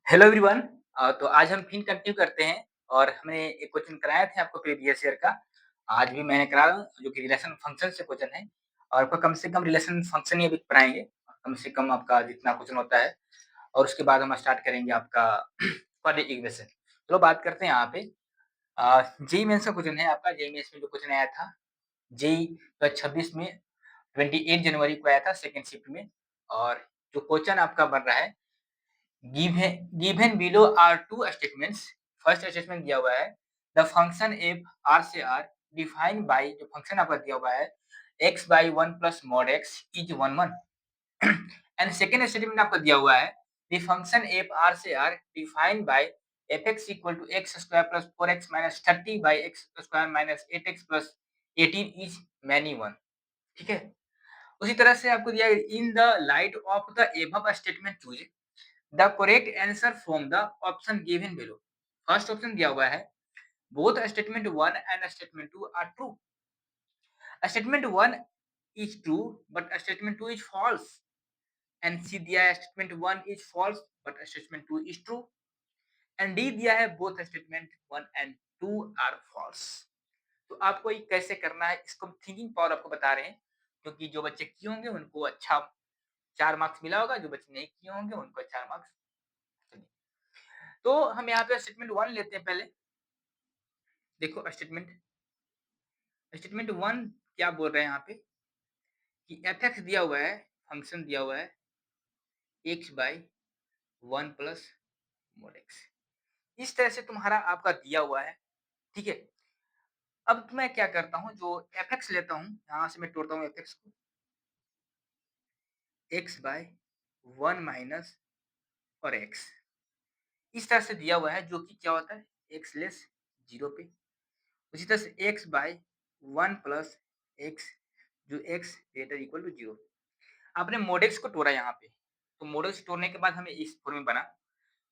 Hello everyone. तो आज हम फिर कंटिन्यू करते हैं और हमने एक क्वेश्चन कराया था आपको प्रीवियस ईयर का। आज भी मैंने करा रहा हूँ जो कि रिलेशन फंक्शन से क्वेश्चन है और आपको कम से कम रिलेशन फंक्शन ही अभी पढ़ाएँगे। कम से कम आपका जितना क्वेश्चन होता है और उसके बाद हम स्टार्ट करेंगे आपका क्वाड्रेटिक इक्वेशन। चलो बात करते हैं यहाँ पे। जेईई मेंस का क्वेश्चन है आपका। जेईई मेंस में जो क्वेश्चन आया था, जेईई 2026 में 28 जनवरी को आया था सेकंड शिफ्ट में। और जो क्वेश्चन आपका बन रहा है, given below are two statements। First statement दिया हुआ है, द फंक्शन एफ आर से आर डिफाइंड बाय, जो फंक्शन आपका दिया हुआ है x by 1 plus mod x is 1 1। And second statement आपका दिया हुआ है, द फंक्शन एफ आर से R defined by F X equal to X square plus 4x minus 30 by X square minus 8x plus 18 is many 1। ठीक है। उसी तरह से आपको दिया है, in the light of the above statement choose the correct answer from the option given below. First option दिया हुआ है, both statement 1 and statement 2 are true. Statement 1 is true but statement 2 is false. And C दिया है, statement 1 is false but statement 2 is true. And D दिया है, both statement 1 and 2 are false. तो आपको ये कैसे करना है, इसको थिंकिंग पावर आपको बता रहे हैं, क्योंकि जो बच्चे किए होंगे उनको अच्छा 4 मार्क्स मिला होगा, जो बच्चे नहीं किए होंगे उनको 4 मार्क्स। तो हम यहाँ पे स्टेटमेंट 1 लेते हैं पहले। देखो स्टेटमेंट स्टेटमेंट 1 क्या बोल रहे हैं यहाँ पे कि एफ एक्स दिया हुआ है, फंक्शन दिया हुआ है x by 1 plus mode x. इस तरह से तुम्हारा आपका दिया हुआ है। ठीक है। अब मैं क्या करता हूँ, जो एफ एक्स लेता हूँ, यहाँ से मैं तोड़ता हूँ एफ एक्स को, एक्स बाई 1 माइनस और एक्स। इस तरह से दिया हुआ है, जो कि क्या होता है एक्स लेस 0 पे। उसी तरह से एक्स बाई 1 प्लस एक्स, जो एक्स ग्रेटर इक्वल टू 0। आपने मॉडेक्स को तोड़ा यहाँ पे, तो मॉडेक्स तोड़ने के बाद हमें इस फॉर्म में बना।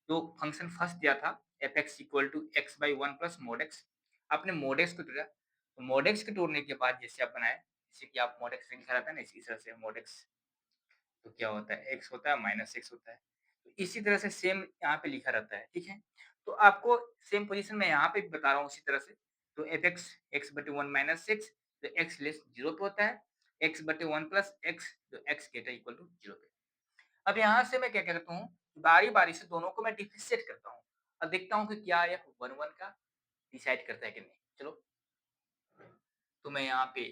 जो फंक्शन फर्स्ट दिया था F X equal to X by 1 plus mod X, आपने मॉडेक्स को तोड़ा। तो मॉडेक्स के तोड़ने के बाद जैसे आप बनाए, जैसे कि आप मॉडेक्स लिखा रहता है ना, इसी तरह से मॉडेक्स तो क्या होता है एक्स होता है माइनस एक्स होता है। तो इसी तरह से सेम यहाँ पे लिखा रहता है। ठीक है। तो आपको सेम पोजीशन में यहाँ पे भी बता रहा हूँ उसी तरह से। तो एफ एक्स एक्स बटे 1 माइनस एक्स, तो एक्स लेस 0 पे होता है, एक्स बटे 1 प्लस एक्स, जो एक्स ग्रेटर इक्वल टू 0 पे। अब यहाँ से मैं क्या करता हूँ, बारी-बारी से दोनों को मैं डिफरेंशिएट करता हूँ और देखता हूँ कि क्या यह 1-1 का डिसाइड करता है कि नहीं। चलो, तो मैं यहाँ पे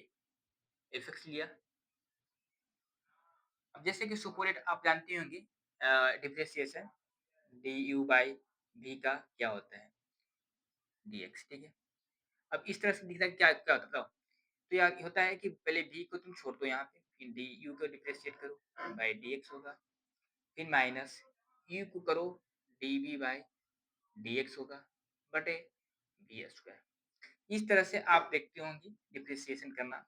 एफ एक्स लिया। अब जैसे कि सुपरलेट आप जानते होंगे, differentiation D U by V का क्या होता है डी एक्स। ठीक है। अब इस तरह से दिखता है, क्या क्या होता है। तो क्या होता है कि पहले v को तुम छोड़ दो यहाँ पे, फिर डी यू को डिफरेंशिएट करो बाई डी एक्स होगा, फिर माइनस यू को करो D V by D X होगा बटे वी स्क्वायर। इस तरह से आप देखते होंगे डिफरेंशिएशन करना।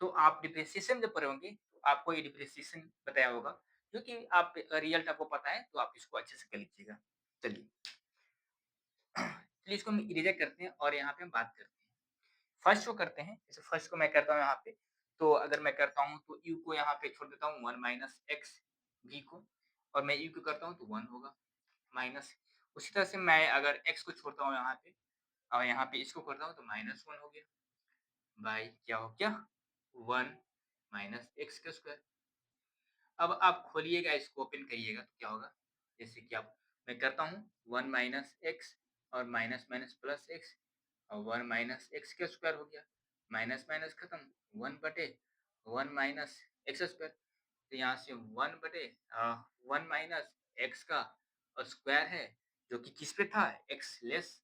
तो आप डिफरेंशिएशन जब करोगे तो आपको ये डिफरेंशिएशन बताया होगा, क्योंकि आप रिजल्ट आपको पता है, तो आप इसको अच्छे से कर लीजिएगा। चलिए, चलिए इसको हम इरेजर करते हैं और यहाँ पे हम बात करते हैं। फर्स्ट को करते हैं, जैसे फर्स्ट को मैं करता हूँ यहाँ पे। तो अगर मैं करता हूँ तो यू को यहाँ पे छोड़ देता हूँ 1 माइनस एक्स वी को, और मैं यू को करता हूँ तो 1 होगा माइनस। उसी तरह से मैं अगर एक्स को छोड़ता हूँ यहाँ पे और यहाँ पे इसको करता हूँ तो माइनस 1 हो गया बाई क्या हो गया 1 माइनस एक्स का स्क्वायर। अब आप खोलिएगा, इसको ओपन करिएगा तो क्या होगा, जैसे कि आप मैं करता हूँ 1 माइनस एक्स और माइनस माइनस प्लस एक्स, और 1 माइनस एक्स का स्क्वायर हो गया, माइनस माइनस खत्म, 1 बटे 1 माइनस एक्स स्क्वायर। तो यहाँ से 1 बटे 1 माइनस एक्स का और स्क्वायर है, जो कि किस पे था एक्स लेस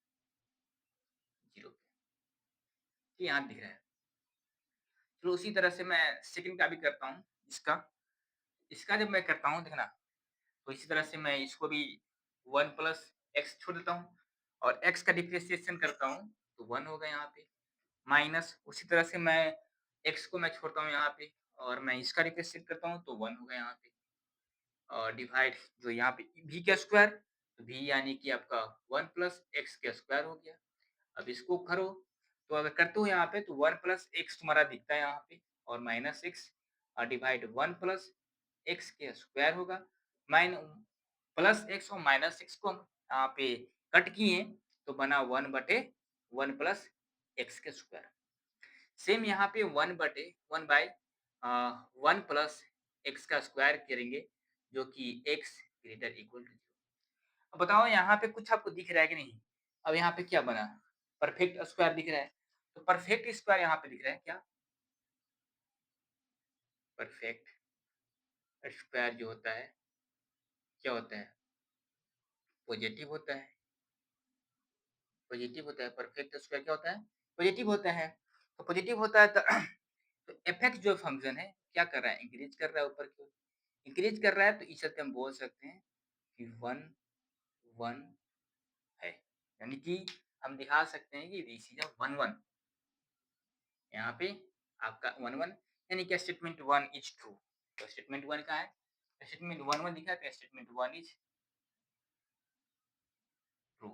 0 पे। तो यहाँ दिख रहा है। तो उसी तरह से मैं सेकंड का भी करता हूँ। इसका इसका जब मैं करता हूँ देखना, तो इसी तरह से मैं इसको भी 1 प्लस एक्स छोड़ देता हूँ और एक्स का डिफरेंशिएशन करता हूँ तो 1 होगा यहाँ पे, माइनस उसी तरह से मैं एक्स को मैं छोड़ता हूँ यहाँ पे और मैं इसका डिफरेंशिएट करता हूँ तो 1 होगा यहाँ पे, और डिवाइड जो यहाँ पे v का स्क्वायर, तो v यानी कि आपका 1 प्लस एक्स का स्क्वायर हो गया। अब इसको करो, तो अगर करते हो यहाँ पे तो 1 प्लस एक्स तुम्हारा दिखता है यहाँ पे, और माइनस एक्स और डिवाइड 1 प्लस एक्स के स्क्वायर होगा, माइन प्लस एक्स और माइनस एक्स को हम यहाँ पे कट किए तो बना 1/1 प्लस एक्स के स्क्वायर। सेम यहाँ पे 1 बाय 1 प्लस एक्स का स्क्वायर करेंगे जो कि एक्स ग्रेटर इक्वल टू 0। अब बताओ यहाँ पे कुछ आपको दिख रहा है कि नहीं? अब यहाँ पे क्या बना? परफेक्ट स्क्वायर दिख रहा है। तो परफेक्ट स्क्वायर यहाँ पे दिख रहा है क्या? परफेक्ट स्क्वायर जो होता है, क्या होता है? पॉजिटिव होता है। पॉजिटिव होता है। परफेक्ट स्क्वायर क्या होता है? पॉजिटिव होता है। तो पॉजिटिव होता है तो तो एफ जो फंक्शन है क्या कर रहा है? इंक्रीज कर रहा है ऊपर की ओर। इंक्रीज कर रहा है तो इस से हम बोल सकते हैं कि 1 1 है। यानी कि हम दिखा सकते हैं कि दिस इज अ 1 1। यहाँ पे आपका 1 1 यानी कि स्टेटमेंट 1 इज ट्रू। तो स्टेटमेंट 1 का है, स्टेटमेंट 1 1 दिखा तो स्टेटमेंट 1 इज ट्रू।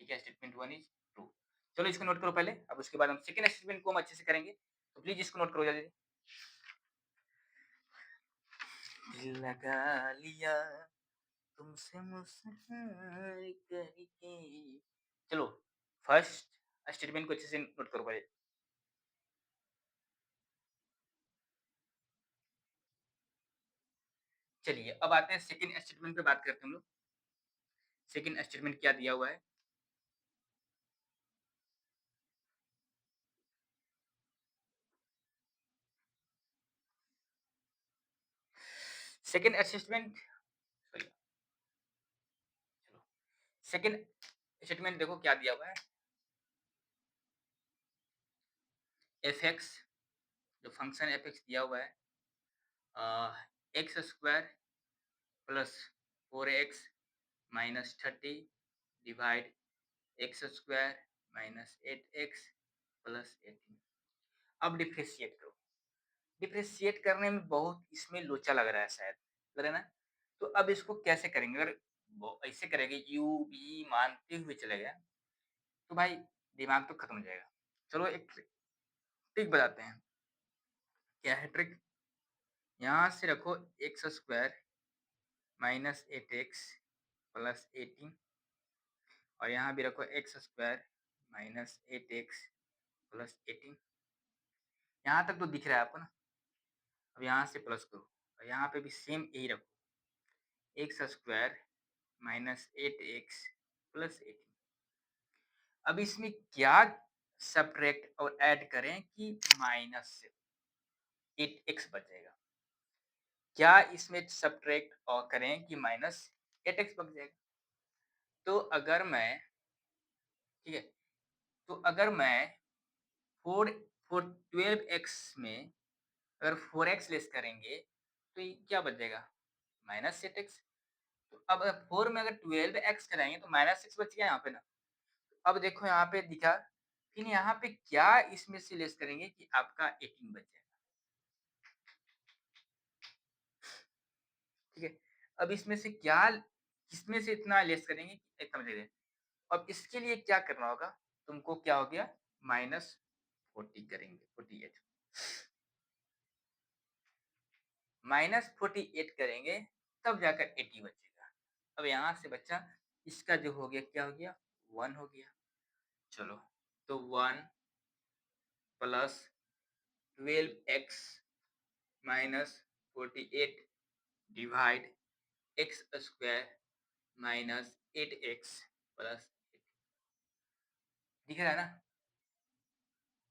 ठीक है, स्टेटमेंट 1 इज ट्रू। चलो इसको नोट करो पहले, अब उसके बाद हम सेकंड स्टेटमेंट को हम अच्छे से करेंगे। तो प्लीज इसको नोट करो जल्दी। दिल लगा लिया तुमसे मुस्कुरार करके। चलो फर्स्ट स्टेटमेंट को अच्छे से नोट करो पहले। चलिए अब आते हैं सेकंड स्टेटमेंट पे बात करते हैं हम लोग। सेकंड स्टेटमेंट क्या दिया हुआ है? सेकंड स्टेटमेंट सॉरी चलो सेकंड स्टेटमेंट देखो क्या दिया हुआ है। एफ एक्स जो फंक्शन एफ एक्स दिया हुआ है x square plus 4x minus 30 divide x square minus 8x plus 18। अब डिफ्रेंशिएट करो। डिफ्रेंशिएट करने में बहुत इसमें लोचा लग रहा है शायद, लग रहा है ना? तो अब इसको कैसे करेंगे? अगर वो ऐसे करेंगे यू भी मानते हुए चलेगा तो भाई दिमाग तो खत्म हो जाएगा। चलो एक ट्रिक बताते हैं। क्या है ट्रिक? यहाँ से रखो x square minus 8x plus 18 और यहाँ भी रखो x square minus 8x plus 18। यहाँ तक तो दिख रहा है आपको ना? अब यहाँ से प्लस करो और यहाँ पे भी सेम यही रखो x square minus 8x plus 18। अब इसमें क्या सब्ट्रैक्ट और ऐड करें कि माइनस से 8x बच जाएगा? क्या इसमें सब्ट्रैक्ट और करें कि माइनस 8x बच जाएगा? तो अगर मैं ठीक है, तो अगर मैं 4 4 12x में अगर 4x लेस करेंगे तो ये क्या बच जाएगा? Minus 8x। तो अब 4 में अगर 12x कराएंगे तो माइनस 6 बच गया यहाँ पे ना। अब देखो यहाँ पे दिखा, फिर यहाँ पे क्या इसमें से लेस करेंगे कि आपका 18 बच जाएगा। ठीक है, अब इसमें से क्या किसमें से इतना लेस करेंगे कि इतना बचेगा। अब इसके लिए क्या करना होगा? तुमको क्या हो गया? माइनस 40 करेंगे 48 माइनस 48 करेंगे तब जाकर 80 बचेगा। अब यहाँ से बच्चा इसका जो हो गया क्या हो गया? 1 हो गया। चलो तो 1 plus 12x minus 48 divide x square minus 8x plus 8। दिख रहा है ना?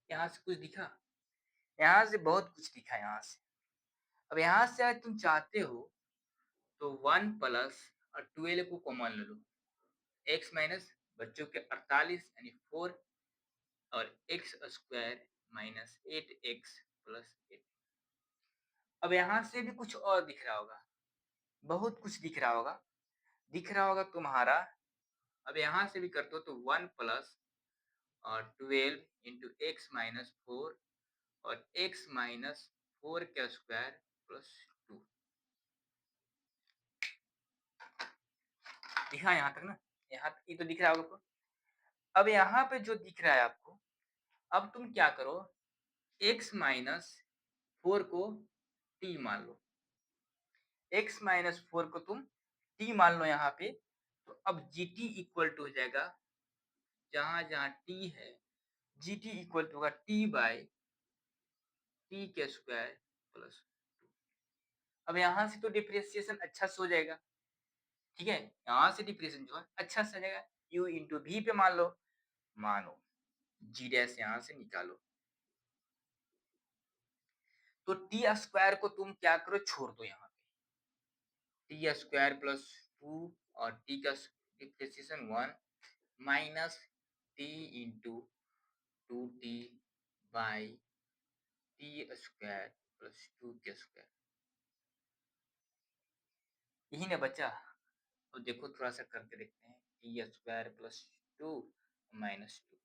यहाँ से कुछ दिखा? यहाँ से बहुत कुछ दिखा यहाँ से। अब यहाँ से अगर तुम चाहते हो तो 1 प्लस और 12 को कॉमन ले लो। x माइनस बच्चों के 48 यानी 4 और x square minus 8x plus 8। अब यहाँ से भी कुछ और दिख रहा होगा, बहुत कुछ दिख रहा होगा तुम्हारा। अब यहाँ से भी करते हो तो 1 प्लस और 12 इंटू एक्स माइनस 4 और एक्स माइनस 4 का स्क्वायर प्लस 2। दिखा यहाँ तक ना? यहाँ तक ये तो दिख रहा होगा आपको। अब यहाँ पे जो दिख रहा है आपको, अब तुम क्या करो, x माइनस 4 को t मान लो। x माइनस 4 को तुम टी मान लो यहाँ पे, तो अब जी टी इक्वल टू हो जाएगा, जहाँ-जहाँ टी है, जी टी इक्वल टू होगा टी बाय टी के स्क्वायर प्लस 2। अब यहाँ से तो डिफरेंशिएशन अच्छा से हो जाएगा, ठीक है? यहाँ से डिफरेंशिएशन जो है अच्छा से हो जाएगा, u इंटू v पे मान लो, मानो g डैश यहाँ से निकालो। तो टी स्क्वायर को तुम क्या करो, छोड़ दो यहाँ पे, टी स्क्वायर प्लस 2 और टी का differentiation 1 minus T into 2t by T square plus 2 के स्क्वायर। यही ना बचा। तो देखो थोड़ा सा करके देखते हैं, टी स्क्वायर प्लस 2 माइनस 2,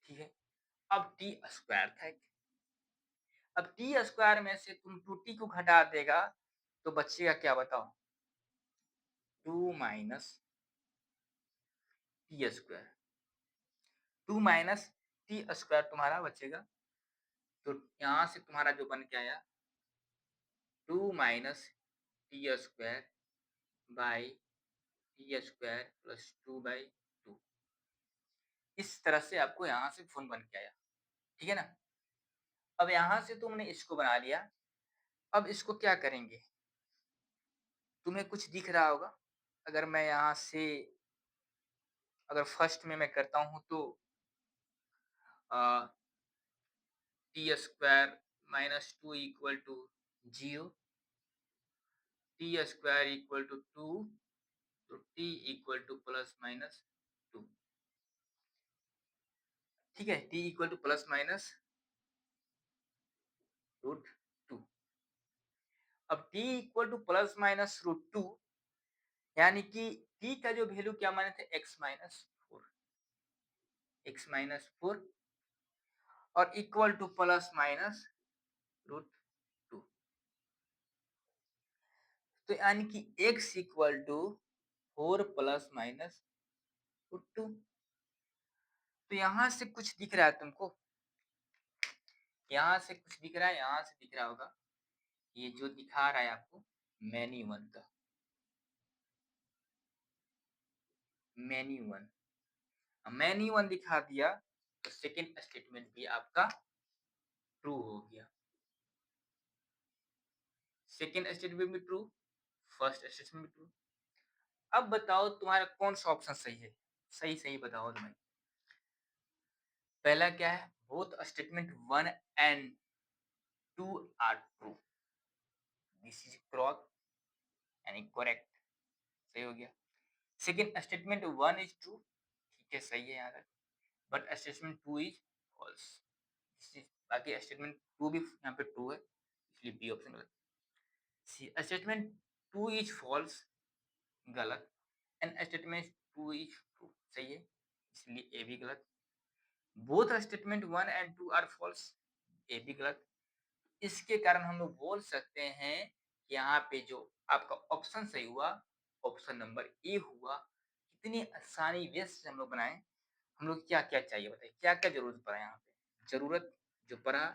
ठीक है। अब टी स्क्वायर था, अब टी स्क्वायर में से तुम 2t को घटा देगा तो बचेगा क्या बताओ, 2 minus T square, 2 minus T square तुम्हारा बचेगा। तो यहाँ से तुम्हारा जो बन के आया 2 minus T square by T square plus 2 by 2। इस तरह से आपको यहाँ से फॉर्म बन के आया, ठीक है ना। अब यहाँ से तुमने इसको बना लिया, अब इसको क्या करेंगे, तुम्हें कुछ दिख रहा होगा, अगर मैं यहाँ से अगर फर्स्ट में मैं करता हूँ तो T square minus 2 equal to 0, T square equal to 2, तो T equal to plus minus 2, ठीक है, T equal to plus minus root 2। अब T equal to plus minus root 2, यानी कि टी का जो वैल्यू क्या माने थे, एक्स माइनस 4, एक्स माइनस 4 और equal to plus minus root 2। तो यानी कि x equal to 4 plus minus root 2। तो यहाँ से कुछ दिख रहा है तुमको, यहाँ से कुछ दिख रहा है, यहाँ से दिख रहा होगा, ये जो दिखा रहा है आपको मैनी वन का, मैनी वन, मैनी वन दिखा दिया तो सेकेंड स्टेटमेंट भी आपका ट्रू हो गया, सेकेंड स्टेटमेंट भी ट्रू, फर्स्ट स्टेटमेंट भी ट्रू। अब बताओ तुम्हारा कौन सा ऑप्शन सही है, सही सही बताओ तुम्हें। पहला क्या है, both statement 1 and 2 are true, this is cross यानी करेक्ट, सही हो गया। सेकेंड स्टेटमेंट 1 इज ट्रू, ठीक है सही है यहाँ तक, बट स्टेटमेंट 2 इज फॉल्स, बाकी स्टेटमेंट 2 भी यहाँ पे ट्रू है, इसलिए बी ऑप्शन गलत। सी स्टेटमेंट 2 इज फॉल्स, गलत, एंड स्टेटमेंट 2 इज ट्रू, सही है, इसलिए ए भी गलत। Both statement 1 and 2 are false, A भी गलत। इसके कारण हम लोग बोल सकते हैं यहाँ पे जो आपका ऑप्शन सही हुआ, ऑप्शन नंबर ए हुआ। कितनी आसानी वे से हम लोग बनाए, हम लोग क्या क्या चाहिए बताइए, क्या क्या जरूरत पड़ा यहाँ पे, जरूरत जो पड़ा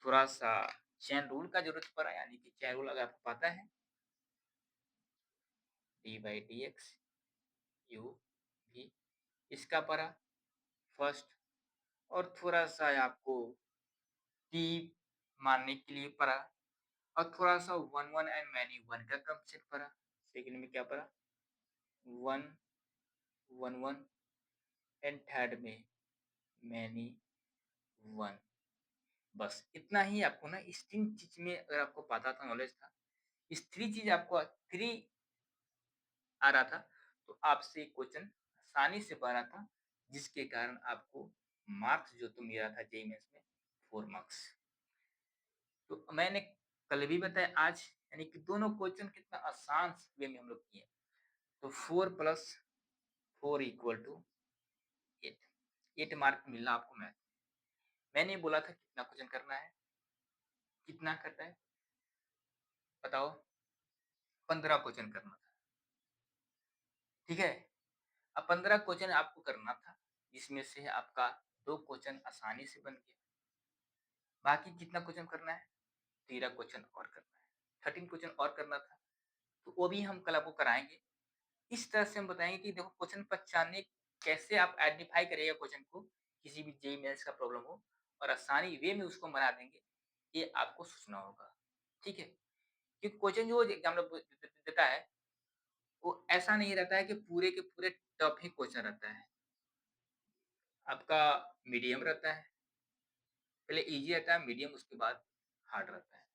थोड़ा सा चैन रूल का जरूरत पड़ा, यानी कि चैन रूल अगर आपको पता है, D by D x you भी, इसका पड़ा फर्स्ट, और थोड़ा सा आपको टी मानने के लिए पड़ा, और थोड़ा सा one one and many one का कंसेप्ट पढ़ा, सेकंड में क्या पढ़ा, one one one, and third में मैनी वन। बस इतना ही आपको ना, इस तीन चीज में अगर आपको पता था, नॉलेज था, इस थ्री चीज आपको थ्री आ रहा था, तो आपसे क्वेश्चन आसानी से पढ़ रहा था, जिसके कारण आपको मार्क्स जो तो मिला था जेईई मेंस में 4 मार्क्स। तो मैंने कल भी बताया आज, यानी कि दोनों क्वेश्चन कितना आसान वे में हम लोग किए। तो 4 प्लस 4 इक्वल टू 8, 8 मार्क मिलना आपको। मैंने बोला था कितना क्वेश्चन करना है, कितना करना है बताओ, 15 क्वेश्चन करना था, ठीक है। अब 15 क्वेश्चन आपको करना था, जिसमें से आपका 2 क्वेश्चन आसानी से बन गया, बाकी कितना क्वेश्चन करना है, 13 क्वेश्चन और करना है, 13 क्वेश्चन और करना था, तो वो भी हम कल आपको कराएँगे। इस तरह से हम बताएँगे कि देखो क्वेश्चन पहचानने कैसे आप आइडेंटिफ़ाई करिएगा क्वेश्चन को, किसी भी जेईई मेन्स का प्रॉब्लम हो और आसानी वे में उसको बना देंगे, ये आपको सोचना होगा, ठीक है? क्योंकि क्वेश्चन जो एग्ज़ामिनर देता है, वो ऐसा नहीं रहता है कि पूरे के पूरे टफ ही क्वेश्चन रहता है। आपका मीडियम रहता है, पहले ईज़ी रहता है, मीडियम उसके बाद हार्ड रहता है।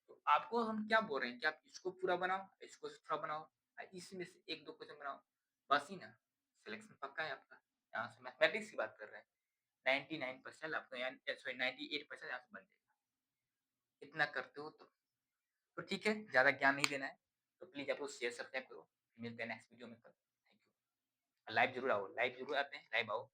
तो आपको हम क्या बोल रहे हैं कि आप इसको पूरा बनाओ, इसको से थोड़ा बनाओ इसमें से 1-2 क्वेश्चन बनाओ, बस ही ना, सिलेक्शन पक्का है आपका। यहाँ से मैथमेटिक्स की बात कर रहे हैं, 99% आपका यहाँ सॉरी 98% यहाँ से बन जाएगा। इतना करते हो तो ठीक है, ज़्यादा ज्ञान नहीं देना है, तो प्लीज़ आप लोग शेयर सब्सक्राइब करो। मिलते हैं नेक्स्ट वीडियो में कल। Thank you. लाइव ज़रूर आओ, लाइव ज़रूर आते हैं, लाइव आओ।